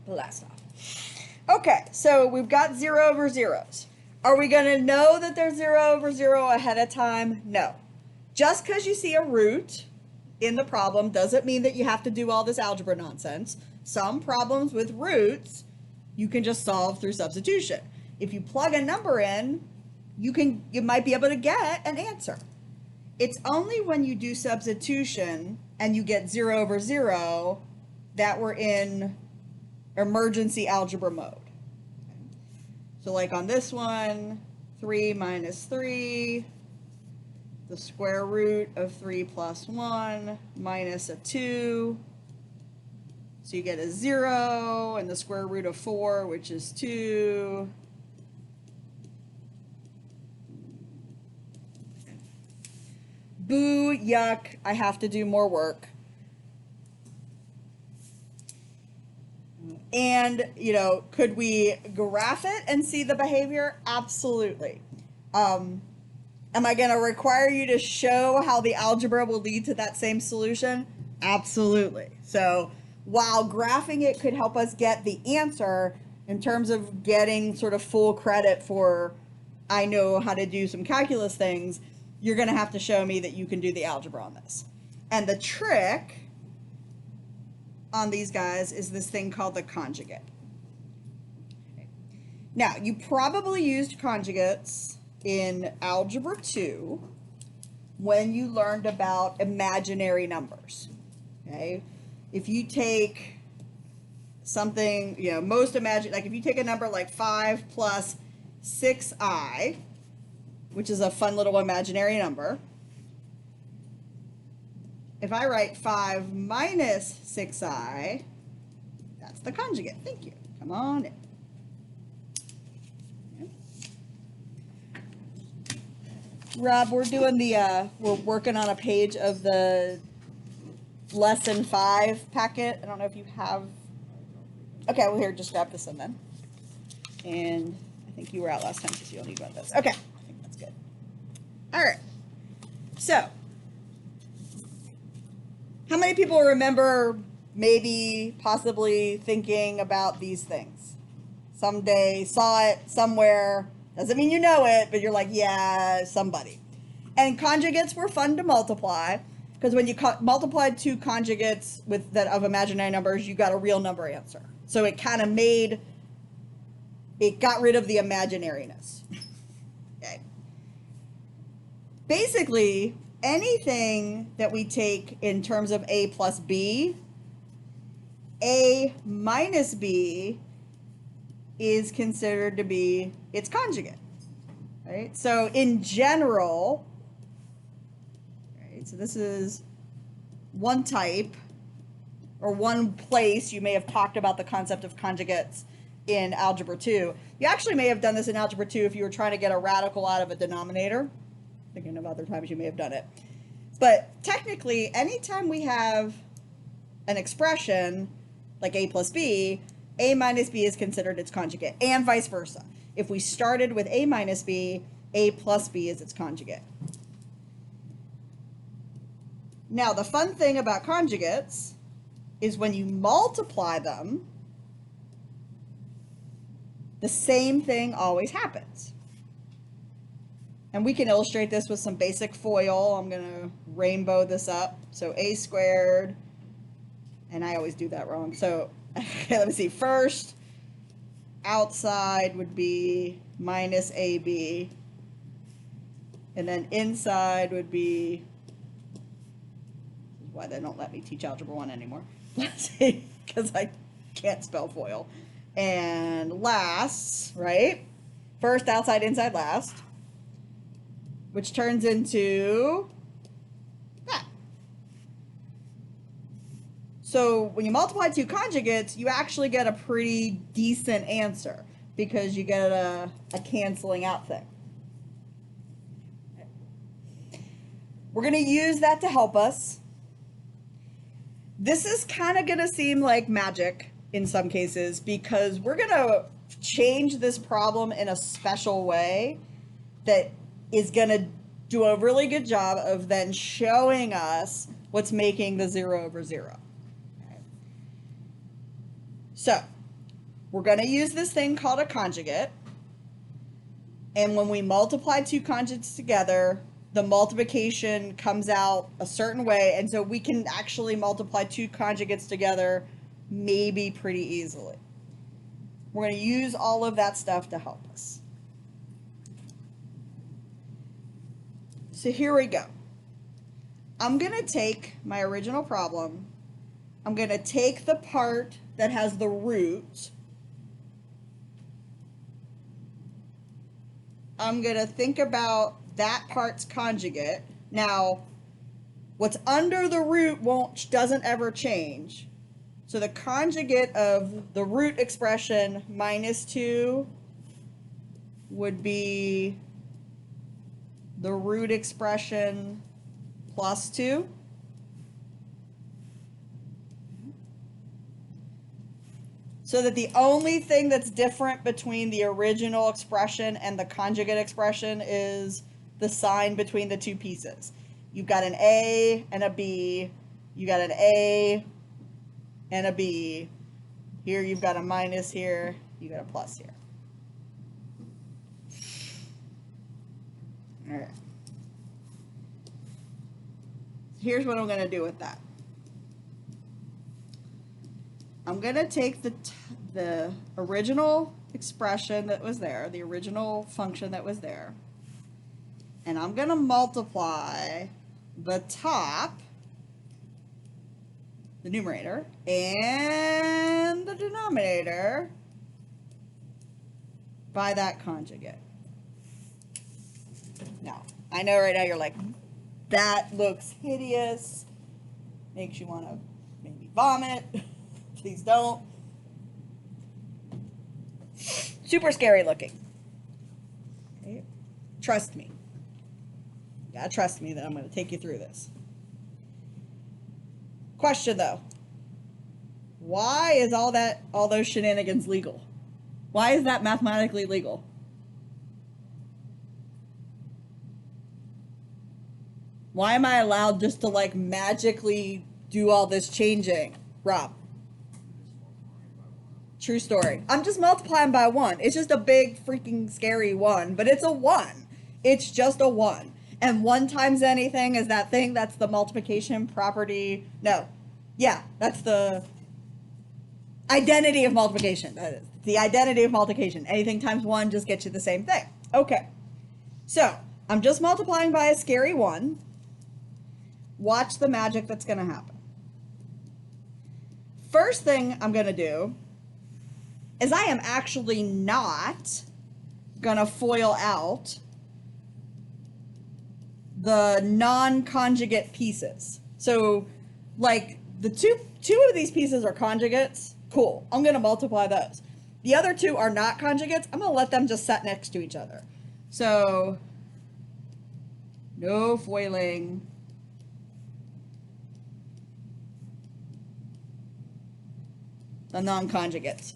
blast off. Okay, so we've got 0 over zeros. Are we going to know that there's 0 over 0 ahead of time? No. Just because you see a root in the problem doesn't mean that you have to do all this algebra nonsense. Some problems with roots you can just solve through substitution. If you plug a number in, you might be able to get an answer. It's only when you do substitution and you get 0 over 0 that we're in emergency algebra mode. So like on this one, 3 minus 3, the square root of 3 plus 1 minus a 2. So you get a 0 and the square root of 4, which is 2. Boo, yuck, I have to do more work. And, you know, could we graph it and see the behavior? Absolutely. Am I going to require you to show how the algebra will lead to that same solution? Absolutely. So while graphing it could help us get the answer in terms of getting sort of full credit for I know how to do some calculus things, you're going to have to show me that you can do the algebra on this. And the trick on these guys is this thing called the conjugate. Now, you probably used conjugates in Algebra 2 when you learned about imaginary numbers. Okay? If you take something, you know, most imagine, like if you take a number like 5 plus 6i, which is a fun little imaginary number, if I write 5 minus 6i, that's the conjugate. Thank you. Come on in. Rob, we're doing we're working on a page of the lesson 5 packet. I don't know if you have. Okay, well here, just grab this one then. And I think you were out last time, so you'll need one of those. Okay, I think that's good. All right. So, how many people remember maybe possibly thinking about these things? Someday saw it somewhere. Doesn't mean you know it, but you're like, yeah, somebody. And conjugates were fun to multiply because when you multiplied two conjugates with that of imaginary numbers, you got a real number answer. So it kind of got rid of the imaginariness. Okay. Basically, anything that we take in terms of A plus B, A minus B is considered to be its conjugate, right? So in general, right, so this is one type or one place you may have talked about the concept of conjugates in Algebra 2. You actually may have done this in Algebra 2 if you were trying to get a radical out of a denominator. Thinking of other times you may have done it. But technically, anytime we have an expression like A plus B, A minus B is considered its conjugate, and vice versa. If we started with A minus B, A plus B is its conjugate. Now, the fun thing about conjugates is when you multiply them, the same thing always happens. And we can illustrate this with some basic FOIL. I'm going to rainbow this up. So A squared, and I always do that wrong. So let me see. First, outside would be minus AB. And then inside would be, why they don't let me teach Algebra 1 anymore. Because I can't spell FOIL. And last, right? First, outside, inside, last. Which turns into that. So when you multiply two conjugates, you actually get a pretty decent answer because you get a canceling out thing. We're going to use that to help us. This is kind of going to seem like magic in some cases because we're going to change this problem in a special way that is going to do a really good job of then showing us what's making the 0 over 0. Okay. So We're going to use this thing called a conjugate. And when we multiply two conjugates together, the multiplication comes out a certain way. And so we can actually multiply two conjugates together maybe pretty easily. We're going to use all of that stuff to help us. So here we go. I'm going to take my original problem. I'm going to take the part that has the root. I'm going to think about that part's conjugate. Now, what's under the root doesn't ever change. So the conjugate of the root expression minus 2 would be the root expression plus 2. So that the only thing that's different between the original expression and the conjugate expression is the sign between the two pieces. You've got an A and a B. You got an A and a B. Here you've got a minus here. You got a plus here. All right. Here's what I'm going to do with that. I'm going to take the original expression that was there, the original function that was there, and I'm going to multiply the top, the numerator, and the denominator by that conjugate. Now, I know right now you're like, that looks hideous, makes you want to maybe vomit. Please don't. Super scary looking. Okay. Trust me. You gotta trust me that I'm going to take you through this. Question though. Why is all those shenanigans legal? Why is that mathematically legal? Why am I allowed just to like magically do all this changing? Rob. True story. I'm just multiplying by 1. It's just a big freaking scary 1, but it's a 1. It's just a 1. And 1 times anything is that thing. That's the multiplication property. No. Yeah, that's the identity of multiplication. That is the identity of multiplication. Anything times 1 just gets you the same thing. Okay. So, I'm just multiplying by a scary 1. Watch the magic that's going to happen. First thing I'm going to do is I am actually not going to FOIL out the non-conjugate pieces. So, like, the two of these pieces are conjugates. Cool. I'm going to multiply those. The other 2 are not conjugates. I'm going to let them just sit next to each other. So, no foiling. The non-conjugates.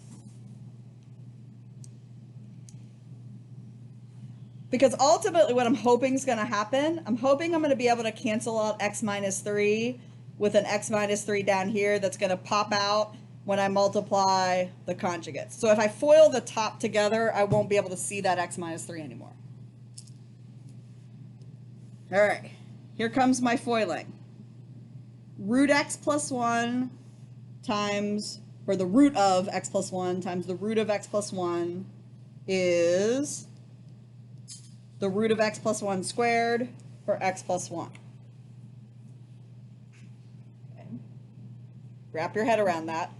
Because ultimately what I'm hoping is going to happen, I'm hoping I'm going to be able to cancel out x minus 3 with an x minus 3 down here that's going to pop out when I multiply the conjugates. So if I FOIL the top together, I won't be able to see that x minus 3 anymore. All right, here comes my foiling. Root x plus 1 times, or the root of x plus 1 times the root of x plus 1 is the root of x plus 1 squared for x plus 1. Okay. Wrap your head around that.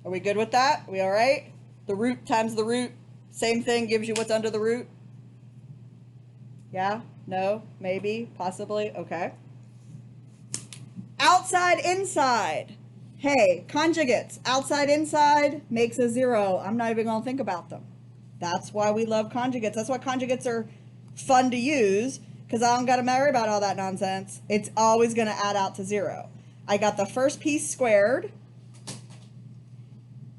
Are we good with that? Are we all right? The root times the root, same thing, gives you what's under the root? Yeah? No? Maybe? Possibly? Okay. Outside, inside. Hey, conjugates. Outside, inside makes a 0. I'm not even going to think about them. That's why we love conjugates. That's why conjugates are fun to use, because I don't got to worry about all that nonsense. It's always going to add out to 0. I got the first piece squared.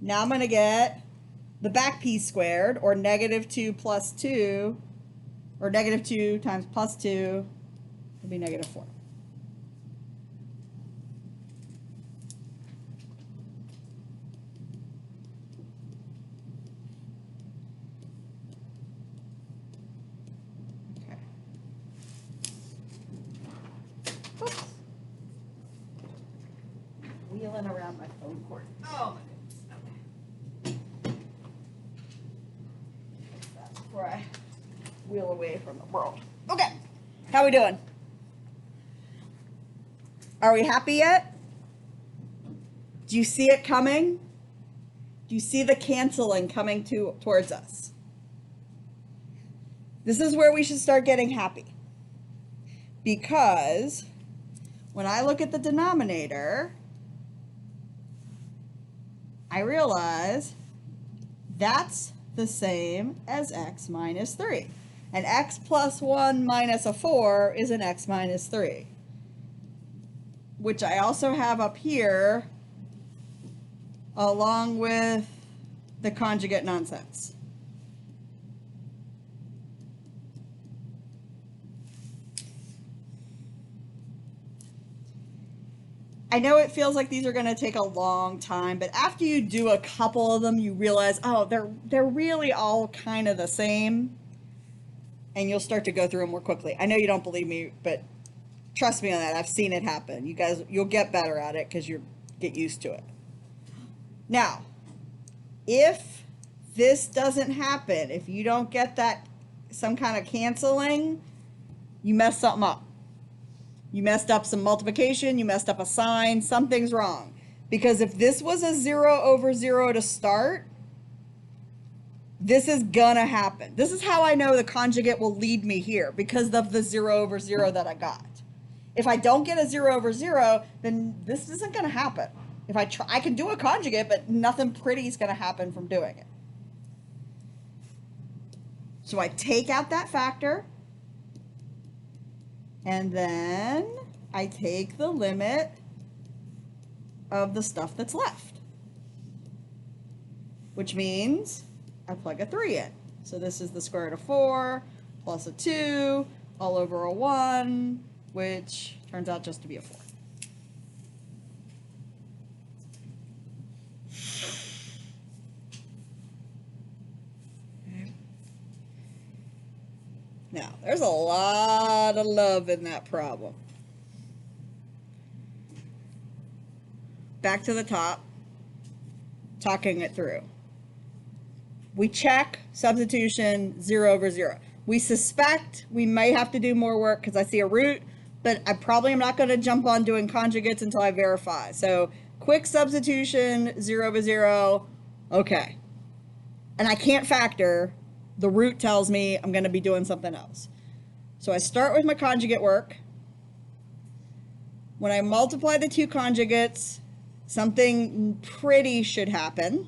Now I'm going to get the back piece squared, or negative 2 plus 2, or negative 2 times plus 2 will be negative 4. wheeling around my phone cord. Oh my goodness. Okay. Before I wheel away from the world. Okay. How we doing? Are we happy yet? Do you see it coming? Do you see the canceling coming towards us? This is where we should start getting happy. Because when I look at the denominator, I realize that's the same as x minus 3. And x plus 1 minus a 4 is an x minus 3. Which I also have up here along with the conjugate nonsense. I know it feels like these are going to take a long time, but after you do a couple of them, you realize, oh, they're really all kind of the same, and you'll start to go through them more quickly. I know you don't believe me, but trust me on that. I've seen it happen. You guys, you'll get better at it because you get used to it. Now, if this doesn't happen, if you don't get that some kind of canceling, you mess something up. You messed up some multiplication, you messed up a sign, something's wrong. Because if this was a 0 over 0 to start, this is gonna happen. This is how I know the conjugate will lead me here, because of the 0 over 0 that I got. If I don't get a 0 over 0, then this isn't gonna happen. If I try, I can do a conjugate, but nothing pretty is gonna happen from doing it. So I take out that factor, and then I take the limit of the stuff that's left, which means I plug a 3 in. So this is the square root of 4 plus a 2 all over a 1, which turns out just to be a 4. Now, there's a lot of love in that problem. Back to the top, talking it through. We check substitution 0 over 0. We suspect we may have to do more work because I see a root, but I probably am not going to jump on doing conjugates until I verify. So quick substitution 0 over 0, okay. And I can't factor. The root tells me I'm going to be doing something else. So I start with my conjugate work. When I multiply the two conjugates, something pretty should happen.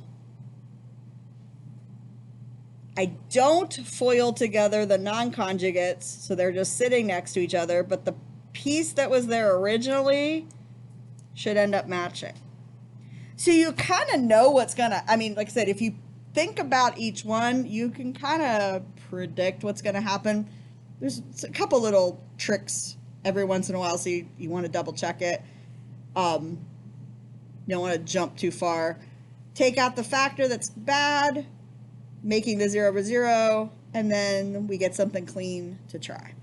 I don't FOIL together the non-conjugates, so they're just sitting next to each other, but the piece that was there originally should end up matching. So you kind of know what's going to, I mean, like I said, if you think about each one, you can kind of predict what's going to happen. There's a couple little tricks every once in a while, so you want to double check it. You don't want to jump too far. Take out the factor that's bad, making the 0 over 0, and then we get something clean to try.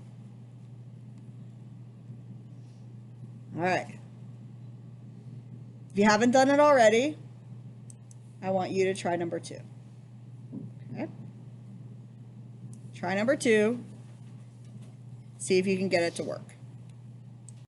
All right. If you haven't done it already, I want you to try number 2. Okay. Try number 2. See if you can get it to work.